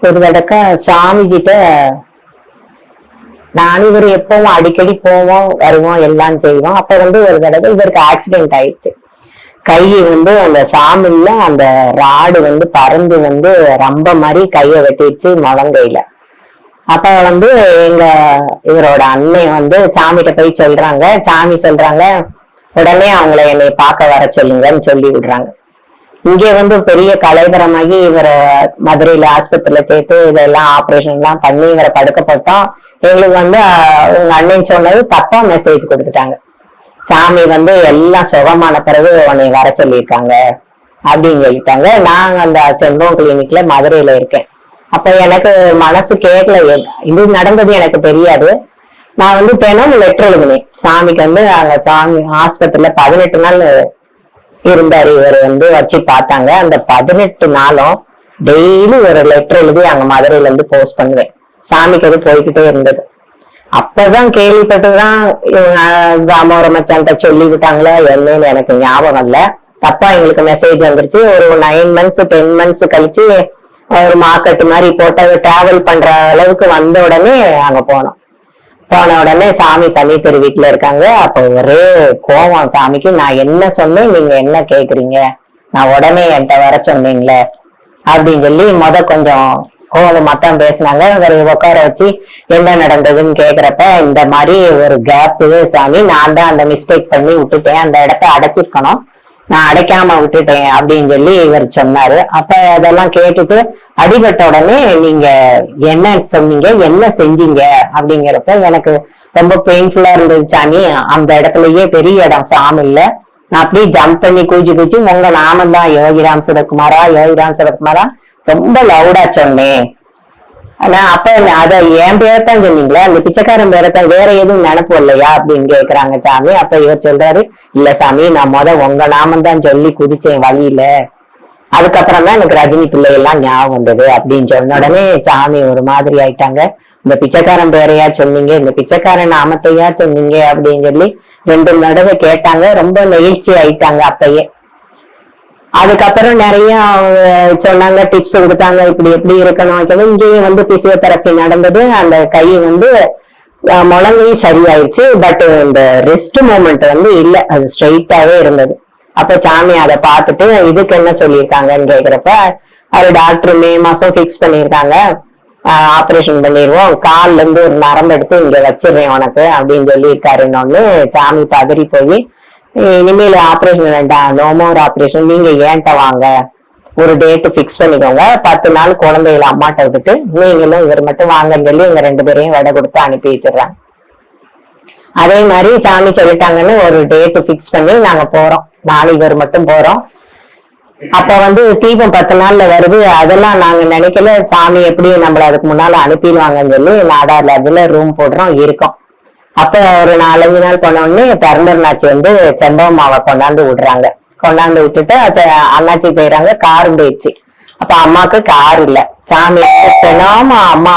ஒரு தடக்க சாமிஜிட்ட நானும் இவர் எப்பவும் அடிக்கடி போவோம் வருவோம் எல்லாம் செய்வோம். அப்ப ஒரு தடவை இவருக்கு ஆக்சிடென்ட் ஆயிடுச்சு. கை அந்த சாமில அந்த ராடு பறந்து ரம்ப மாதிரி கைய வெட்டிடுச்சு முழங்கையில. அப்ப எங்க இவரோட அண்ணன் சாமிகிட்ட போய் சொல்றாங்க. சாமி சொல்றாங்க உடனே அவங்கள என்னை பார்க்க வர சொல்லுங்கன்னு சொல்லி விடுறாங்க. இங்க பெரிய கலைபரமாகி இவரை மதுரையில ஆஸ்பத்திரியில சேர்த்து இதெல்லாம் ஆபரேஷன் எல்லாம் பண்ணி இவரை படுக்க போட்டோம். எங்களுக்கு உங்க அண்ணன் சொன்னது தப்பா மெசேஜ் கொடுத்துட்டாங்க. சாமி எல்லாம் சுகமான பிறகு உன்னை வர சொல்லியிருக்காங்க அப்படின்னு சொல்லிட்டாங்க. நாங்க அந்த செல்வம் கிளினிக்ல மதுரையில இருக்கேன். அப்ப எனக்கு மனசு கேட்கல, இது நடந்தது எனக்கு தெரியாது. நான் தினம் லெட்டர் எழுதுனேன் சாமிக்கு. அங்க சாமி ஆஸ்பத்திரியில 18 நாள் இருந்தாரு. இவர் வச்சு பார்த்தாங்க. அந்த 18 நாளும் டெய்லி ஒரு லெட்டர் எழுதி அங்க மதுரையில போஸ்ட் பண்ணுவேன். சாமிக்கு அது போய்கிட்டே இருந்தது. அப்பதான் கேள்விப்பட்டுதான் இவங்க ஜாமோர மச்சான்ட்ட சொல்லி விட்டாங்களா என்னன்னு எனக்கு ஞாபகம் இல்ல. தப்பா எங்களுக்கு மெசேஜ் வந்துருச்சு. ஒரு 9 months 10 months கழிச்சு ஒரு மார்க்கெட் மாதிரி போட்டு டிராவல் பண்ற அளவுக்கு வந்த உடனே அங்க போனோம். போன உடனே சாமி சமீபர் வீட்டுல இருக்காங்க. அப்ப ஒரே கோவம் சாமிக்கு. நான் என்ன சொன்னேன், நீங்க என்ன கேக்குறீங்க, நான் உடனே என்கிட்ட வர சொன்னீங்களே அப்படின்னு சொல்லி கொஞ்சம் கோவமாத்தான் பேசினாங்க. ஒரு உட்கார வச்சு என்ன நடந்ததுன்னு கேக்குறப்ப இந்த மாதிரி ஒரு கேப் சாமி, நான் தான் அந்த மிஸ்டேக் பண்ணி விட்டுட்டேன், அந்த இடத்த அடைச்சிருக்கணும், நான் அடைக்காம விட்டுட்டேன் அப்படின்னு சொல்லி இவர் சொன்னாரு. அப்ப அதெல்லாம் கேட்டுட்டு அடிபட்ட உடனே நீங்க என்ன சொன்னீங்க, என்ன செஞ்சீங்க அப்படிங்கிறப்ப எனக்கு ரொம்ப பெயின்ஃபுல்லா இருந்தது சாமி. அந்த இடத்துலயே பெரிய இடம் சாமி இல்ல, நான் அப்படியே ஜம்ப் பண்ணி கூச்சி உங்க நாமம் தான் யோகிராம் சுரகுமாரா ரொம்ப லவுடா சொன்னேன். ஆனா அப்ப அத என் பேரத்தான் சொன்னீங்களா, அந்த பிச்சைக்காரன் பேரத்தான், வேற எதுவும் நினைப்பு இல்லையா அப்படின்னு கேக்குறாங்க சாமி. அப்ப இவர் சொல்றாரு, இல்ல சாமி நான் உங்க நாமம் தான் சொல்லி குதிச்சேன் வழியில, அதுக்கப்புறம் தான் எனக்கு ரஜினி பிள்ளை எல்லாம் ஞாபகம் வந்தது அப்படின்னு சொன்ன உடனே சாமி ஒரு மாதிரி ஆயிட்டாங்க. இந்த பிச்சைக்காரன் பேரையா சொன்னீங்க, இந்த பிச்சைக்காரன் நாமத்தையா சொன்னீங்க அப்படின்னு சொல்லி 2 தடவை கேட்டாங்க. ரொம்ப நெகிழ்ச்சி ஆயிட்டாங்க அப்பயே. அதுக்கப்புறம் நிறைய சொன்னாங்க, டிப்ஸ் கொடுத்தாங்க, இப்படி எப்படி இருக்கணும். இங்கேயும் பிசியோதெரப்பி நடந்தது. அந்த கை முழங்கை சரியாயிடுச்சு. பட் இந்த ரெஸ்ட் மூமெண்ட் இல்ல, அது ஸ்ட்ரெயிட்டாவே இருந்தது. அப்ப சாமி அதை பார்த்துட்டு இதுக்கு என்ன சொல்லியிருக்காங்கன்னு கேக்குறப்ப அது டாக்டர் மே மாசம் பிக்ஸ் பண்ணியிருக்காங்க, ஆபரேஷன் பண்ணிடுவோம், கால்ல இருந்து ஒரு நரம்பு எடுத்து இங்க வச்சிடுறேன் உனக்கு அப்படின்னு சொல்லி இருக்காருன்னு சாமி பதறி போய் இனிமேல் ஆபரேஷன் வேண்டாம், நோமோர் ஆபரேஷன், நீங்க ஏன்ட்ட வாங்க, ஒரு டேட் பிக்ஸ் பண்ணிக்கோங்க, 10 நாள் குழந்தைகளை அம்மாட்ட விட்டுட்டு நீங்களும் இவர் மட்டும் வாங்கன்னு சொல்லி எங்க 2 பேரையும் விடை கொடுத்து அனுப்பி வச்சிடுறாங்க. அதே மாதிரி சாமி சொல்லிட்டாங்கன்னு ஒரு டேட் பிக்ஸ் பண்ணி நாங்க போறோம். 4 பேர் மட்டும் போறோம். அப்ப தீபம் 10 நாள்ல வருது. அதெல்லாம் நாங்க நினைக்கல, சாமி எப்படி நம்மள அதுக்கு முன்னால அனுப்பிடுவாங்கன்னு சொல்லி நாடார் லாட்ஜ்ல ரூம் போடுறோம், இருக்கோம். அப்ப ஒரு 4-5 நாள் போன உடனே பெரம்பூர்நாச்சி செம்பவமாவை கொண்டாந்து விடுறாங்க. கொண்டாந்து விட்டுட்டு அண்ணாச்சி போயிடறாங்க, காரும் போயிடுச்சு. அப்ப அம்மாவுக்கு கார் இல்ல. சாமி தினமும் அம்மா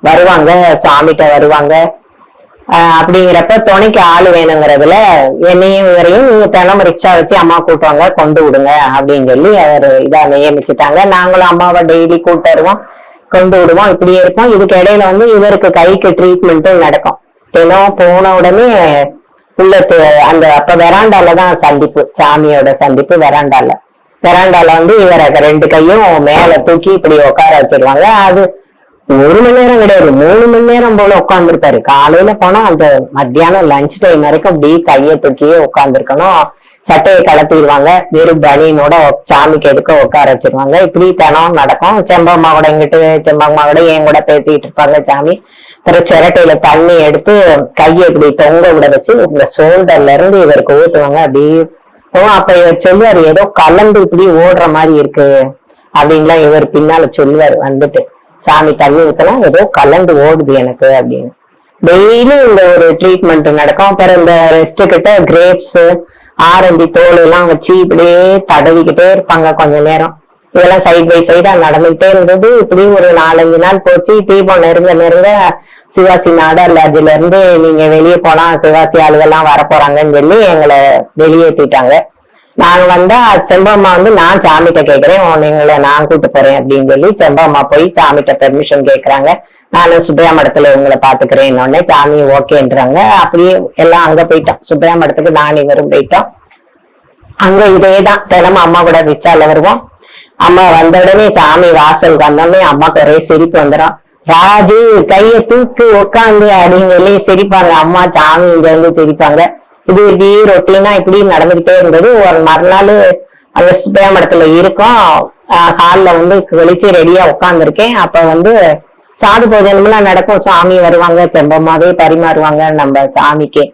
வருவாங்க, சுவாமிகிட்ட வருவாங்க. அப்படிங்கிறப்ப துணைக்கு ஆளு வேணுங்கிறதுல என்னையும் இவரையும் நீங்க தினமும் ரிக்ஷா வச்சு அம்மா கூட்டுவாங்க, கொண்டு விடுங்க அப்படின்னு சொல்லி அவர் இதா நியமிச்சுட்டாங்க. நாங்களும் அம்மாவை டெய்லி கூட்டு வருவோம், கொண்டு விடுவோம், இப்படியே இருப்போம். இதுக்கு இடையில இவருக்கு கைக்கு ட்ரீட்மெண்ட்டும் நடக்கும். தினம் போன உடனே உள்ள அந்த அப்ப வெராண்டால தான் சந்திப்பு, சாமியோட சந்திப்பு வெராண்டால. இவரை 2 கையும் மேல தூக்கி இப்படி உட்கார வச்சிருவாங்க. அது 1 மணி நேரம் கிடையாது, 3 மணி நேரம் போல உட்கார்ந்துருப்பாரு. காலையில போனா அந்த மத்தியானம் லஞ்ச் டைம் வரைக்கும் அப்படி கையை தூக்கியே உட்கார்ந்துருக்கணும். சட்டையை கலத்திடுவாங்க, வெறும் பனியனோட சாமிக்கு எதுக்க உட்கார வச்சிருவாங்க. இப்படி தினம் நடக்கும். செம்பம்மா கூட இங்கிட்டு, செம்பம்மா கூட என் கூட பேசிக்கிட்டு இருப்பாங்க சாமி. அப்புறம் சிரட்டையில தண்ணி எடுத்து கையை இப்படி தொங்க விட வச்சு இந்த ஷோல்டர்ல இருந்து இவருக்கு ஊத்துவாங்க. அப்படி அப்ப இவர் சொல்லுவாரு, ஏதோ கலந்து இப்படி ஓடுற மாதிரி இருக்கு அப்படின்லாம் இவர் பின்னால சொல்லுவாரு. சாமி தண்ணி ஊத்தலாம், ஏதோ கலந்து ஓடுது எனக்கு அப்படின்னு. டெய்லி இந்த ஒரு ட்ரீட்மெண்ட் நடக்கும். அப்புறம் இந்த ரெஸ்ட் கிட்ட கிரேப்ஸ், ஆரஞ்சு தோல் எல்லாம் வச்சு இப்படியே தடவிக்கிட்டே இருப்பாங்க கொஞ்ச நேரம். இதெல்லாம் சைட் பை சைடா நடந்துகிட்டே இருந்தது. இப்படி ஒரு 4-5 நாள் போச்சு. தீபம் நெருங்க சிவாசி நாடார் லாட்ஜ்ல இருந்து நீங்க வெளியே போலாம், சிவாசி ஆளுகள்லாம் வரப்போறாங்கன்னு சொல்லி எங்களை வெளியேற்றிட்டாங்க. நாங்க வந்தா செம்பம்மா வந்து நான் சாமிகிட்ட கேக்குறேன், நீங்களை நான் கூட்டு போறேன் அப்படின்னு சொல்லி செம்பம்மா போய் சாமிகிட்ட பெர்மிஷன் கேக்குறாங்க. நானும் சுப்பையா மடத்துல இவங்களை பாத்துக்கிறேன் உடனே சாமி ஓகேன்றாங்க. அப்படியே எல்லாம் அங்க போயிட்டோம், சுப்பையா மடத்துக்கு நான் இவரும் போயிட்டோம். அங்க இதேதான் தினமும் அம்மா கூட ரிச்சால வருவோம். அம்மா வந்த உடனே சாமி வாசலுக்கு வந்தோடனே அம்மாக்கு ஒரே சிரிப்பு வந்துடும். ராஜு கைய தூக்கு உட்காந்து அப்படின்னு சொல்லி சிரிப்பாங்க அம்மா, சாமி இங்க வந்து சிரிப்பாங்க. இது இப்படி ரொட்டீனா இப்படி நடந்துகிட்டே இருந்தது. ஒரு மறுநாள் அந்த சுப்பையா மடத்துல இருக்கோம், ஹால்ல வந்து வெளிச்சு ரெடியா உட்காந்துருக்கேன். அப்ப வந்து சாது போஜனம்லாம் நடக்கும், சாமி வருவாங்க, செம்பம்மாவே பரிமாறுவாங்க நம்ம சாமிக்கு,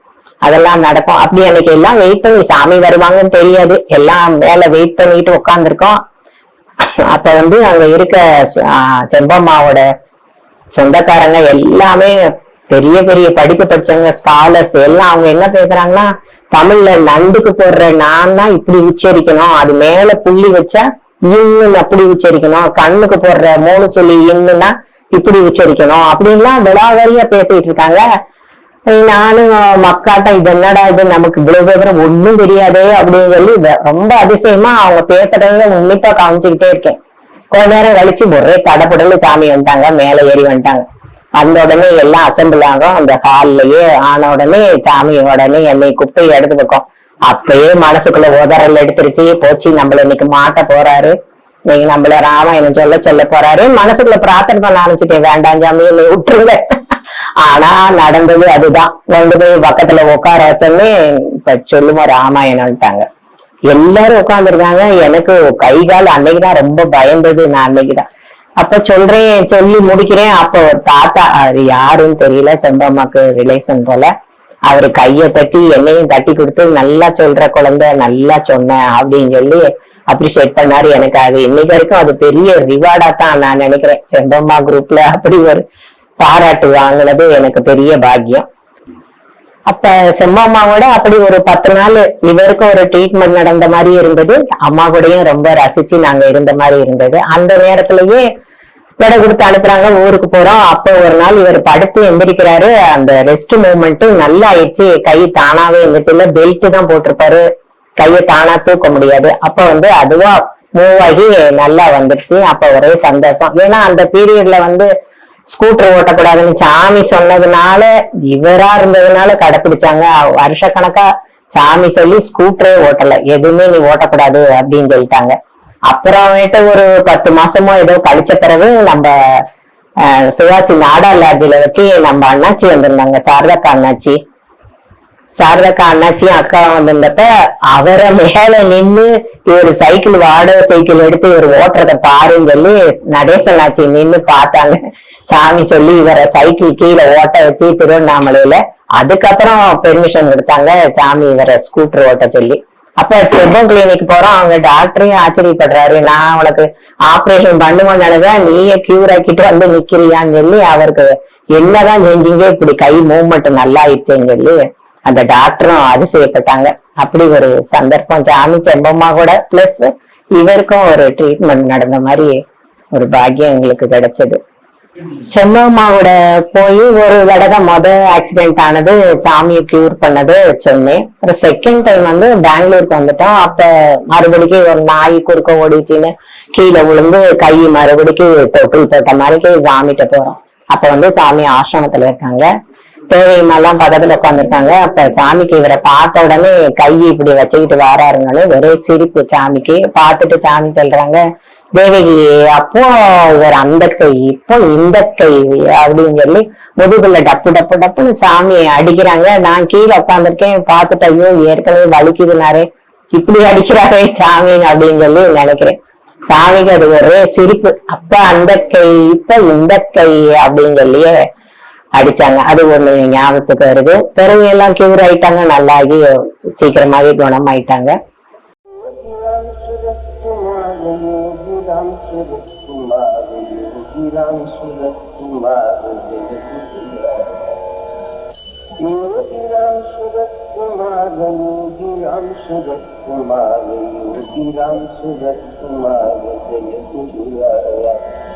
அதெல்லாம் நடக்கும். அப்படி அன்னைக்கு எல்லாம் வெயிட் பண்ணி, சாமி வருவாங்கன்னு தெரியாது, எல்லாம் மேல வெயிட் பண்ணிட்டு உட்காந்துருக்கோம். அப்ப வந்து அங்க இருக்க செம்பம்மாவோட சொந்தக்காரங்க எல்லாமே பெரிய பெரிய படிப்பு படிச்சவங்க, ஸ்காலர்ஸ் எல்லாம். அவங்க என்ன பேசுறாங்கன்னா, தமிழ்ல நண்டுக்கு போடுற நான் தான் இப்படி உச்சரிக்கணும், அது மேல புள்ளி வச்சா இன்னும் அப்படி உச்சரிக்கணும், கண்ணுக்கு போடுற 3 சொல்லி இன்னுன்னா இப்படி உச்சரிக்கணும் அப்படின்லாம் விழாவாரியா பேசிட்டு இருக்காங்க. நானும் மக்காட்டம் இது என்னடா இது, நமக்கு இவ்வளவு விவரம் ஒண்ணும் தெரியாதே அப்படின்னு சொல்லி ரொம்ப அதிசயமா அவங்க பேசுறத உன்னிப்பா காமிச்சுக்கிட்டே இருக்கேன். கொஞ்ச நேரம் கழிச்சு ஒரே தடப்படல சாமி வந்துட்டாங்க, மேல ஏறி வந்துட்டாங்க. அந்த உடனே எல்லாம் அசம்பிள் ஆகும் அந்த ஹால்லயே. ஆன உடனே சாமி உடனே என்னை குப்பையை எடுத்து வைக்கும். அப்பயே மனசுக்குள்ள உதறல் எடுத்துருச்சு, போச்சு நம்மள இன்னைக்கு மாட்ட போறாரு, நீங்க நம்மள ராமாயணம் சொல்ல போறாரு. மனசுக்குள்ள பிரார்த்தனை பண்ண ஆரம்பிச்சுட்டேன், வேண்டாம் சாமி என்னை விட்டுருங்க. ஆனா நடந்தது அதுதான். கொண்டு போய் பக்கத்துல உட்கார வச்சோன்னே இப்ப சொல்லுமா ராமாயணம்ட்டாங்க. எல்லாரும் உட்காந்துருக்காங்க. எனக்கு கை கால் அன்னைக்குதான் ரொம்ப பயந்தது. நான் அன்னைக்குதான் அப்ப சொல்றேன், சொல்லி முடிக்கிறேன். அப்ப ஒரு தாத்தா, அது யாருன்னு தெரியல, செம்பம்மாக்கு ரிலேஷன் போல, அவரு கைய தட்டி என்னையும் தட்டி கொடுத்து, நல்லா சொல்ற குழந்தை, நல்லா சொன்ன அப்படின்னு சொல்லி அப்ரிஷியேட் பண்ணாரு. எனக்கு அது இன்னைக்கு வரைக்கும் அது பெரிய ரிவார்டா தான் நான் நினைக்கிறேன். செம்பம்மா குரூப்ல அப்படி ஒரு பாராட்டு வாங்கினது எனக்கு பெரிய பாக்கியம். அப்ப செம்மம்மாவோட அப்படி ஒரு 10 நாள் இவருக்கும் ஒரு ட்ரீட்மெண்ட் நடந்த மாதிரி இருந்தது. அம்மா கூடயும் ரொம்ப ரசிச்சு நாங்க இருந்த மாதிரி இருந்தது. அந்த நேரத்திலேயே விடை கொடுத்து அனுப்புறாங்க, ஊருக்கு போறோம். அப்ப ஒரு நாள் இவர் படுத்து எந்திரிக்கிறாரு, அந்த ரெஸ்ட் மூவ்மெண்ட் நல்லா ஆயிடுச்சு, கை தானாவே இருந்துச்சு. இல்ல பெல்ட் தான் போட்டிருப்பாரு, கையை தானா தூக்க முடியாது. அப்ப வந்து அதுவா மூவ் ஆகி நல்லா வந்துருச்சு. அப்ப ஒரே சந்தோஷம். ஏன்னா அந்த பீரியட்ல வந்து ஸ்கூட்டர் ஓட்டக்கூடாதுன்னு சாமி சொன்னதுனால, இவரா இருந்ததுனால கடைப்பிடிச்சாங்க. வருஷ கணக்கா சாமி சொல்லி ஸ்கூட்டரே ஓட்டல, எதுவுமே நீ ஓட்டக்கூடாது அப்படின்னு சொல்லிட்டாங்க. அப்புறமேட்டு ஒரு 10 மாசமோ ஏதோ கழிச்ச பிறகு நம்ம சிவாசி நாடா லாட்ஜில வச்சு நம்ம அண்ணாச்சி வந்திருந்தாங்க, சாரதாக்கா அண்ணாச்சி. சாரதாக்கா அண்ணாச்சியும் அக்கா வந்திருந்தப்ப அவரை மேல நின்று இவர் சைக்கிள், வாடகை சைக்கிள் எடுத்து இவர் ஓட்டுறத பாருன்னு சொல்லி நடேசன் ஆச்சி நின்று பார்த்தாங்க. சாமி சொல்லி இவரை சைக்கிள் கீழே ஓட்ட வச்சு திருவண்ணாமலையில. அதுக்கப்புறம் பெர்மிஷன் கொடுத்தாங்க சாமி இவரை ஸ்கூட்டர் ஓட்ட சொல்லி. அப்ப செப்பம் கிளினிக் போறோம், அவங்க டாக்டரையும் ஆச்சரியப்படுறாரு, நான் உனக்கு ஆபரேஷன் பண்ணுவோம்னு நினைச்சா நீயே கியூர் ஆக்கிட்டு வந்து நிக்கிறியான்னு சொல்லி அவருக்கு என்னதான் செஞ்சீங்க, இப்படி கை மூவ்மெண்ட் நல்லா ஆயிடுச்சுன்னு சொல்லி அந்த டாக்டரும் அதிசயப்பட்டாங்க. அப்படி ஒரு சந்தர்ப்பம் சாமி செம்பம்மா கூட பிளஸ் இவருக்கும் ஒரு ட்ரீட்மெண்ட் நடந்த மாதிரி ஒரு பாக்கியம் எங்களுக்கு கிடைச்சது. செம்பம்மாவோட போய் ஒரு தடவை ஆக்சிடென்ட் ஆனது, சாமியை கியூர் பண்ணது சொன்னேன். ஒரு செகண்ட் டைம் வந்து பெங்களூருக்கு வந்துட்டோம். அப்ப மறுபடிக்கு ஒரு நாய் குறுக்க ஓடிச்சுன்னு கீழே விழுந்து கை மறுபடிக்கு தொட்டில் போட்ட மாதிரிக்கு சாமிகிட்ட போறோம். அப்ப வந்து சாமி ஆசிரமத்துல இருக்காங்க, தேவையெல்லாம் பக்கத்துல உட்காந்துருக்காங்க. அப்ப சாமிக்கு இவரை பார்த்த உடனே கை இப்படி வச்சுக்கிட்டு வாராருங்கன்னு ஒரே சிரிப்பு சாமிக்கு. பார்த்துட்டு சாமி சொல்றாங்க, தேவகி அப்போ இவர் அந்த கை, இப்போ இந்த கை அப்படின்னு சொல்லி முதுகுல டப்பு டப்பு டப்புன்னு சாமியை அடிக்கிறாங்க. நான் கீழே உட்காந்துருக்கேன், பார்த்துட்டு ஐயோ ஏற்கனவே வலிக்குதுனாரே, இப்படி அடிக்கிறாரே சாமி அப்படின்னு சொல்லி நினைக்கிறேன். சாமிக்கு அது ஒரே சிரிப்பு. அப்ப அந்த கை, இப்ப இந்த கை அப்படின்னு சொல்லியே அடிச்சாங்க. அது ஒண்ணு ஞாபகத்துக்கு வருது. பிறகு எல்லாம் கியூர் ஆயிட்டாங்க, நல்லாகி சீக்கிரமாவே குணமாயிட்டாங்க.